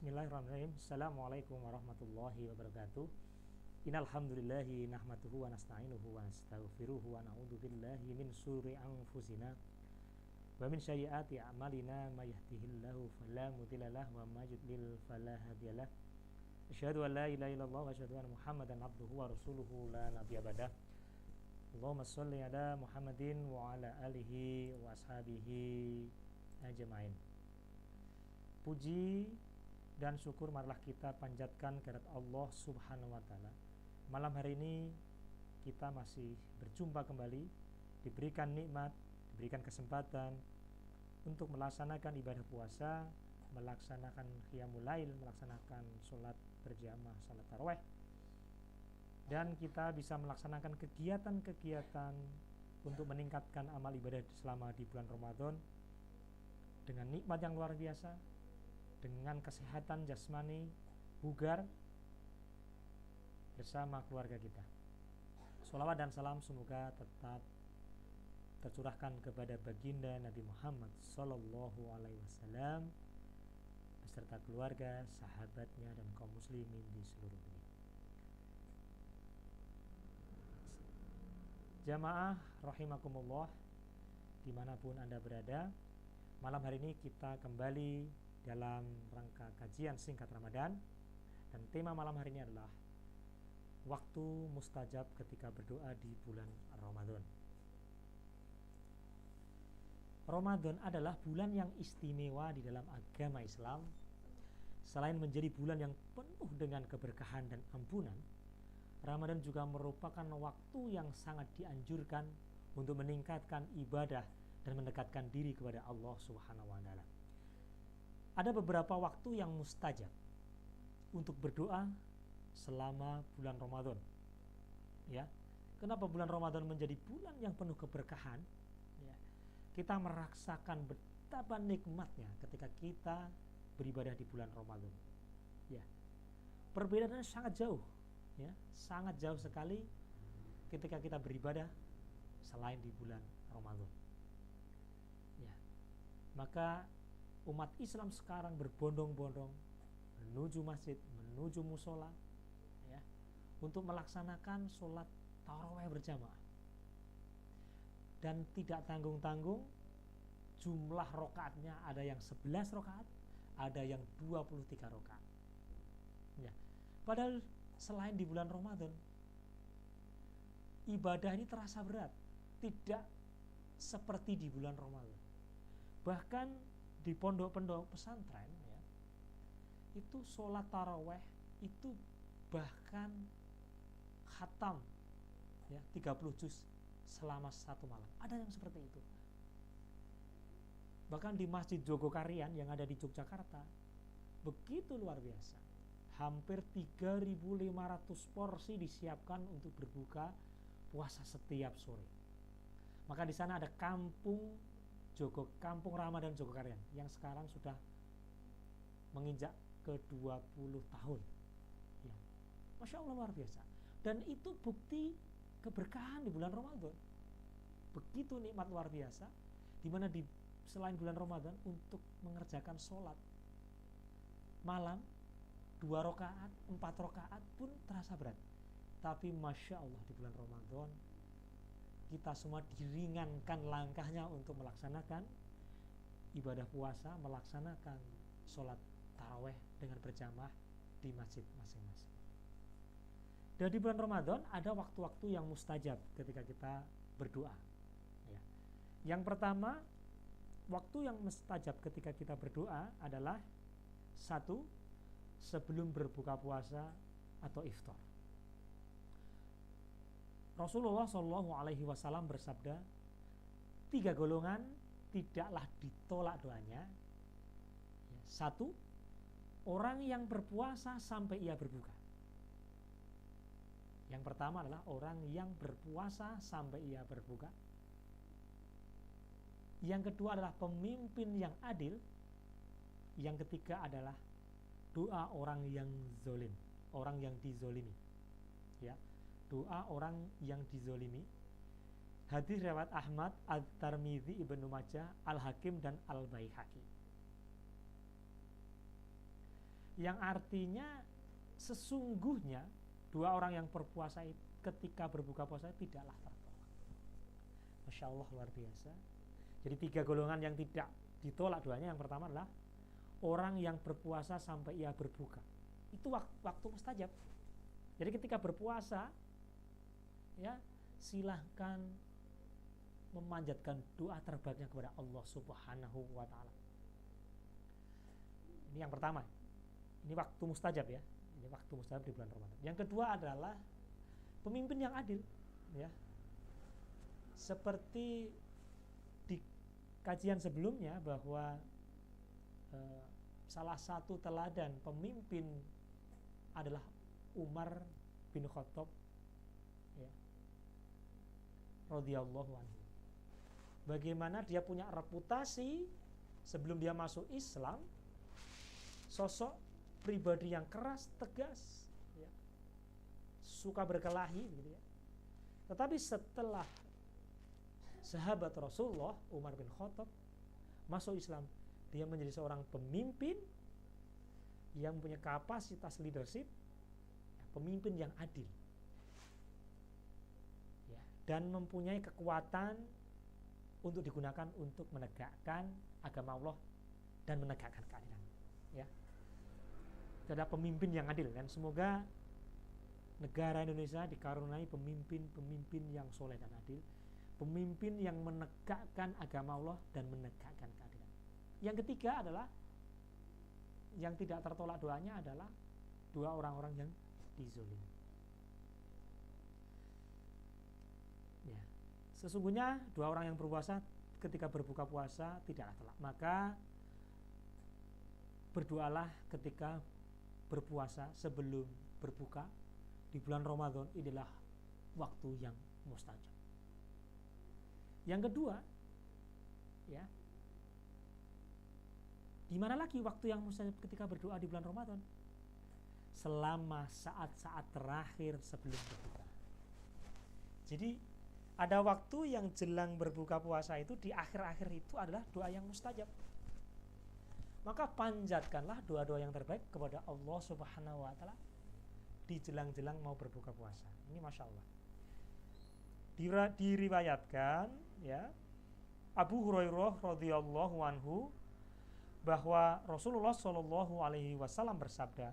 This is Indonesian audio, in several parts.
Bismillahirrahmanirrahim. Assalamualaikum warahmatullahi wabarakatuh. Innal hamdalillahi nahmaduhu wa nasta'inuhu wa nastaghfiruhu wa na'udzu billahi min syururi anfusina wa min sayyiati a'malina may yahdihillahu fala mudilla lahu wa may yudlil fala hadiyalah. Asyhadu an la ilaha illallah wa asyhadu anna Muhammadan abduhu wa rasuluhu la nabiyya ba'dah. Allahumma shalli ala Muhammadin wa ala alihi wa ashabihi ajmain. Puji dan syukur marilah kita panjatkan kehadirat Allah Subhanahu wa taala. Malam hari ini kita masih berjumpa kembali, diberikan nikmat, diberikan kesempatan untuk melaksanakan ibadah puasa, melaksanakan qiyamul lail, melaksanakan sholat berjamaah, sholat tarawih. Dan kita bisa melaksanakan kegiatan-kegiatan untuk meningkatkan amal ibadah selama di bulan Ramadan dengan nikmat yang luar biasa, dengan kesehatan jasmani, bugar bersama keluarga kita. Sholawat dan salam semoga tetap tercurahkan kepada baginda Nabi Muhammad Sallallahu Alaihi Wasallam beserta keluarga, sahabatnya, dan kaum muslimin di seluruh dunia. Jamaah rahimakumullah, dimanapun Anda berada, malam hari ini kita kembali dalam rangka kajian singkat Ramadan, dan tema malam hari ini adalah waktu mustajab ketika berdoa di bulan Ramadan. Ramadan adalah bulan yang istimewa di dalam agama Islam. Selain menjadi bulan yang penuh dengan keberkahan dan ampunan, Ramadan juga merupakan waktu yang sangat dianjurkan untuk meningkatkan ibadah dan mendekatkan diri kepada Allah Subhanahu wa taala. Ada beberapa waktu yang mustajab untuk berdoa selama bulan Ramadan. Ya, kenapa bulan Ramadan menjadi bulan yang penuh keberkahan? Ya, kita merasakan betapa nikmatnya ketika kita beribadah di bulan Ramadan. Ya, perbedaannya sangat jauh. Ya, sangat jauh sekali ketika kita beribadah selain di bulan Ramadan. Ya, maka umat Islam sekarang berbondong-bondong menuju masjid, menuju musola, ya, untuk melaksanakan sholat tarawih berjamaah. Dan tidak tanggung-tanggung, jumlah rokaatnya ada yang 11 rokaat, ada yang 23 rokaat. Ya. Padahal selain di bulan Ramadan, ibadah ini terasa berat, tidak seperti di bulan Ramadan. Bahkan di pondok-pondok pesantren, ya, itu sholat taraweh itu bahkan khatam, ya, 30 juz selama satu malam. Ada yang seperti itu. Bahkan di Masjid Jogokarian yang ada di Yogyakarta, begitu luar biasa. Hampir 3.500 porsi disiapkan untuk berbuka puasa setiap sore. Maka di sana ada kampung Ramadan Jogokarian yang sekarang sudah menginjak ke 20 tahun. Ya. Masya Allah, luar biasa. Dan itu bukti keberkahan di bulan Ramadan. Begitu nikmat luar biasa, di mana selain bulan Ramadan untuk mengerjakan sholat malam 2 rakaat, 4 rakaat pun terasa berat. Tapi Masya Allah, di bulan Ramadan kita semua diringankan langkahnya untuk melaksanakan ibadah puasa, melaksanakan sholat taraweh dengan berjamaah di masjid masing-masing. Dan di bulan Ramadan ada waktu-waktu yang mustajab ketika kita berdoa. Ya. Yang pertama, waktu yang mustajab ketika kita berdoa adalah 1. Sebelum berbuka puasa atau iftar. Rasulullah Shallallahu Alaihi Wasallam bersabda, 3 golongan tidaklah ditolak doanya. 1. Orang yang berpuasa sampai ia berbuka. Yang pertama adalah orang yang berpuasa sampai ia berbuka. Yang kedua adalah pemimpin yang adil. Yang ketiga adalah doa orang yang zolim, orang yang dizolimi. Ya. Doa orang yang dizolimi. Hadis riwayat Ahmad, At-Tirmidzi, Ibnu Majah, Al-Hakim, dan Al-Baihaqi. yang artinya sesungguhnya dua orang yang berpuasa ketika berbuka puasa tidaklah tertolak. Masya Allah, luar biasa. Jadi 3 golongan yang tidak ditolak doanya. Yang pertama adalah orang yang berpuasa sampai ia berbuka. Itu waktu mustajab. Jadi ketika berpuasa, ya, silahkan memanjatkan doa terbaiknya kepada Allah Subhanahu wa Ta'ala. Ini yang pertama. Ini waktu mustajab ya. Ini waktu mustajab di bulan Ramadan. Yang kedua adalah pemimpin yang adil, ya. Seperti di kajian sebelumnya bahwa salah satu teladan pemimpin adalah Umar bin Khattab, ya, radhiyallahu anhu. Bagaimana dia punya reputasi sebelum dia masuk Islam, sosok pribadi yang keras, tegas, ya, suka berkelahi, gitu ya. Tetapi setelah sahabat Rasulullah Umar bin Khattab masuk Islam, dia menjadi seorang pemimpin yang punya kapasitas leadership, ya, pemimpin yang adil, ya, dan mempunyai kekuatan untuk digunakan untuk menegakkan agama Allah dan menegakkan keadilan, ya. Itu adalah pemimpin yang adil, dan semoga negara Indonesia dikaruniai pemimpin-pemimpin yang soleh dan adil, pemimpin yang menegakkan agama Allah dan menegakkan keadilan. Yang ketiga adalah yang tidak tertolak doanya adalah dua orang-orang yang dizolimi. Ya, sesungguhnya dua orang yang berpuasa ketika berbuka puasa tidaklah tolak. Maka berdoalah ketika berpuasa sebelum berbuka di bulan Ramadan, inilah waktu yang mustajab. Yang kedua, ya, di mana lagi waktu yang mustajab ketika berdoa di bulan Ramadan? Selama saat-saat terakhir sebelum berbuka. Jadi ada waktu yang jelang berbuka puasa itu, di akhir-akhir itu adalah doa yang mustajab. Maka panjatkanlah doa-doa yang terbaik kepada Allah Subhanahu wa Ta'ala di jelang-jelang mau berbuka puasa. Ini Masya Allah. Diriwayatkan, ya, Abu Hurairah radhiyallahu anhu bahwa Rasulullah Shallallahu alaihi wasallam bersabda,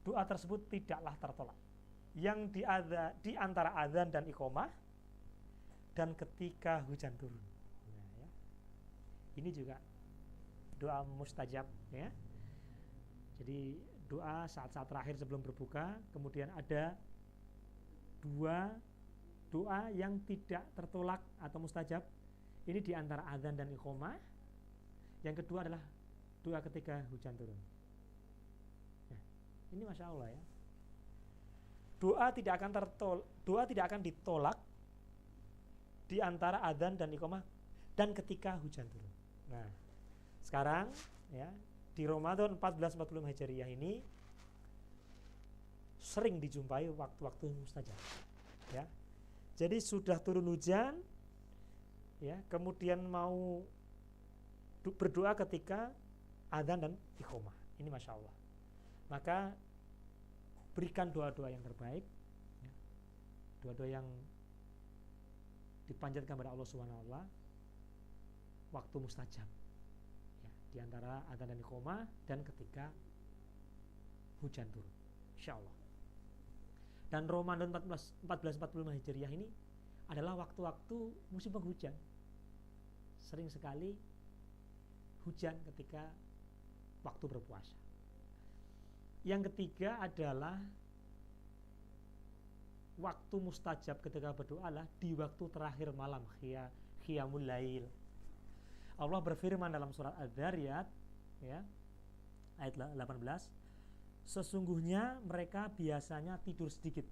doa tersebut tidaklah tertolak yang di antara adzan dan iqamah dan ketika hujan turun. Nah, ya. Ini juga doa mustajab, ya. Jadi doa saat-saat terakhir sebelum berbuka. Kemudian ada dua doa yang tidak tertolak atau mustajab. Ini di antara adzan dan iqamah. Yang kedua adalah doa ketika hujan turun. Nah, ini Masya Allah, ya. Doa tidak akan ditolak di antara adzan dan iqamah dan ketika hujan turun. Nah, sekarang, ya, di Ramadan 1440 Hijriah ini sering dijumpai waktu-waktu mustajab, ya. Jadi sudah turun hujan, ya, kemudian mau berdoa ketika adzan dan iqamah. Ini Masya Allah. Maka berikan doa-doa yang terbaik, ya, doa-doa yang dipanjatkan kepada Allah Subhanahu wa Ta'ala waktu mustajab, ya, di antara adzan dan iqamah dan ketika hujan turun, Insya Allah. Dan Ramadan 1440 Hijriah ini adalah waktu-waktu musim penghujan. Sering sekali hujan ketika waktu berpuasa. Yang ketiga adalah waktu mustajab ketika berdoa adalah di waktu terakhir malam, qiyamul lail. Allah berfirman dalam surat Adz-Dzariyat, ya, ayat 18, sesungguhnya mereka biasanya tidur sedikit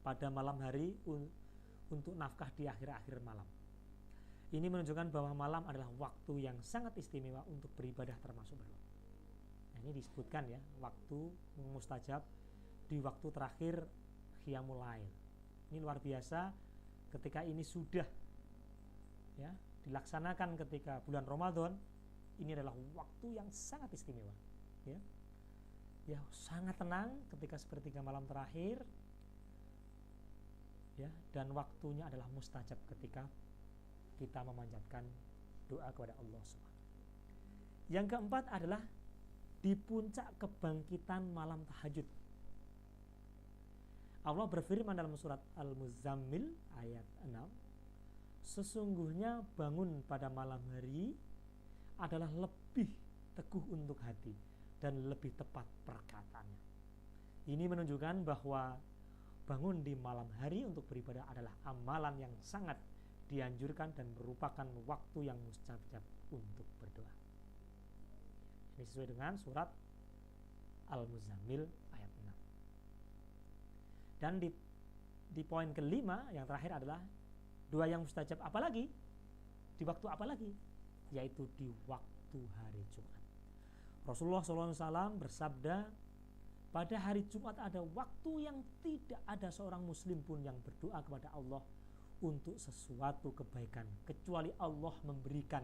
pada malam hari untuk nafkah di akhir-akhir malam. Ini menunjukkan bahwa malam adalah waktu yang sangat istimewa untuk beribadah termasuk berdoa. Nah, ini disebutkan, ya, waktu mustajab di waktu terakhir qiyamul lail. Ini luar biasa ketika ini sudah, ya, dilaksanakan ketika bulan Ramadan. Ini adalah waktu yang sangat istimewa, ya. ya sangat tenang ketika sepertiga malam terakhir, ya, dan waktunya adalah mustajab ketika kita memanjatkan doa kepada Allah Subhanahu. Yang keempat adalah di puncak kebangkitan malam tahajud. Allah berfirman dalam surat Al-Muzammil ayat 6, sesungguhnya bangun pada malam hari adalah lebih teguh untuk hati dan lebih tepat perkataannya. Ini menunjukkan bahwa bangun di malam hari untuk beribadah adalah amalan yang sangat dianjurkan dan merupakan waktu yang mustajab untuk berdoa. Ini sesuai dengan surat Al-Muzammil ayat 6. Dan di poin kelima yang terakhir adalah doa yang mustajab apalagi? Di waktu apalagi? Yaitu di waktu hari Jumat. Rasulullah SAW bersabda, pada hari Jumat ada waktu yang tidak ada seorang muslim pun yang berdoa kepada Allah untuk sesuatu kebaikan, kecuali Allah memberikan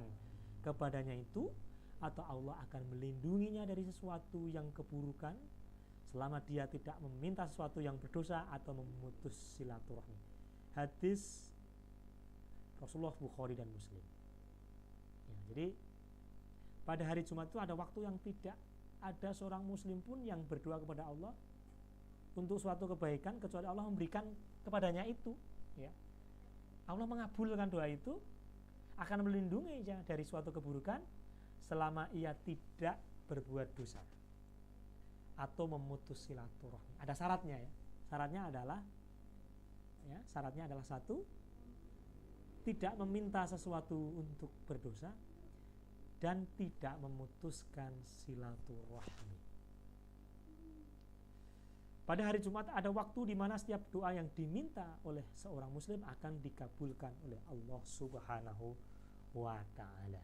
kepadanya itu, atau Allah akan melindunginya dari sesuatu yang keburukan selama dia tidak meminta sesuatu yang berdosa atau memutus silaturahmi. Hadis Rasulullah Bukhari dan Muslim. Ya, jadi pada hari Jumat itu ada waktu yang tidak ada seorang muslim pun yang berdoa kepada Allah untuk suatu kebaikan kecuali Allah memberikan kepadanya itu, ya. Allah mengabulkan doa itu, akan melindunginya dari suatu keburukan selama ia tidak berbuat dosa atau memutus silaturahmi. Ada syaratnya, ya. Syaratnya adalah satu, tidak meminta sesuatu untuk berdosa dan tidak memutuskan silaturahmi. Pada hari Jumat ada waktu di mana setiap doa yang diminta oleh seorang muslim akan dikabulkan oleh Allah Subhanahu wa ta'ala.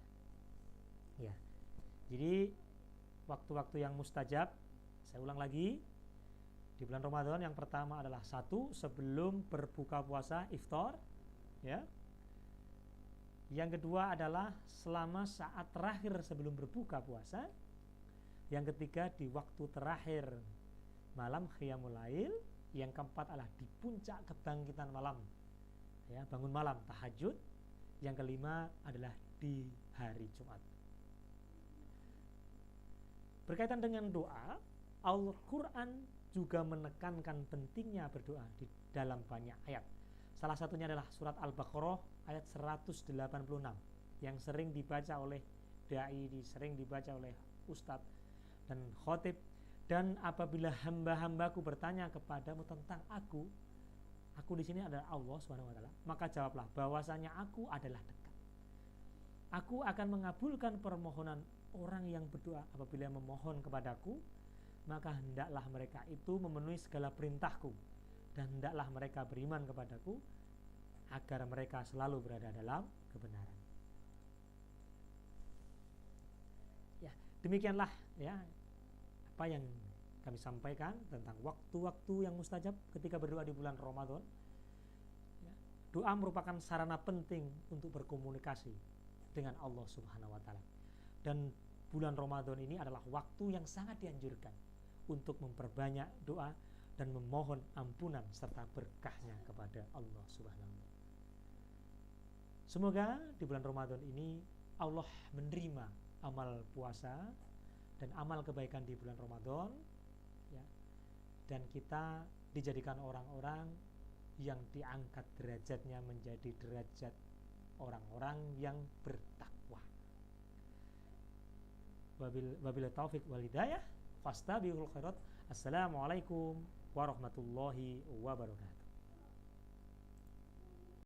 Ya. Jadi waktu-waktu yang mustajab, saya ulang lagi, di bulan Ramadan yang pertama adalah satu, sebelum berbuka puasa, iftar, ya. Yang kedua adalah selama saat terakhir sebelum berbuka puasa. Yang ketiga di waktu terakhir malam qiyamul lail. Yang keempat adalah di puncak kebangkitan malam, ya, bangun malam tahajud. Yang kelima adalah di hari Jumat. Berkaitan dengan doa, Al-Quran juga menekankan pentingnya berdoa di dalam banyak ayat. Salah satunya adalah surat Al-Baqarah ayat 186 yang sering dibaca oleh dai, sering dibaca oleh ustadz dan khotib. Dan apabila hamba-hambaku bertanya kepadamu tentang aku di sini adalah Allah Subhanahu wa taala, maka jawablah bahwasanya aku adalah dekat. Aku akan mengabulkan permohonan orang yang berdoa apabila memohon kepadaku, maka hendaklah mereka itu memenuhi segala perintahku dan hendaklah mereka beriman kepadaku agar mereka selalu berada dalam kebenaran. Ya, demikianlah, ya, apa yang kami sampaikan tentang waktu-waktu yang mustajab ketika berdoa di bulan Ramadan. Ya, doa merupakan sarana penting untuk berkomunikasi dengan Allah Subhanahu wa taala. Dan bulan Ramadan ini adalah waktu yang sangat dianjurkan untuk memperbanyak doa dan memohon ampunan serta berkahnya kepada Allah Subhanahu wa taala. Semoga di bulan Ramadan ini Allah menerima amal puasa dan amal kebaikan di bulan Ramadan, ya, dan kita dijadikan orang-orang yang diangkat derajatnya menjadi derajat orang-orang yang bertakwa. Wabil taufik wal hidayah fastabiqul khairat. Assalamualaikum warahmatullahi wabarakatuh.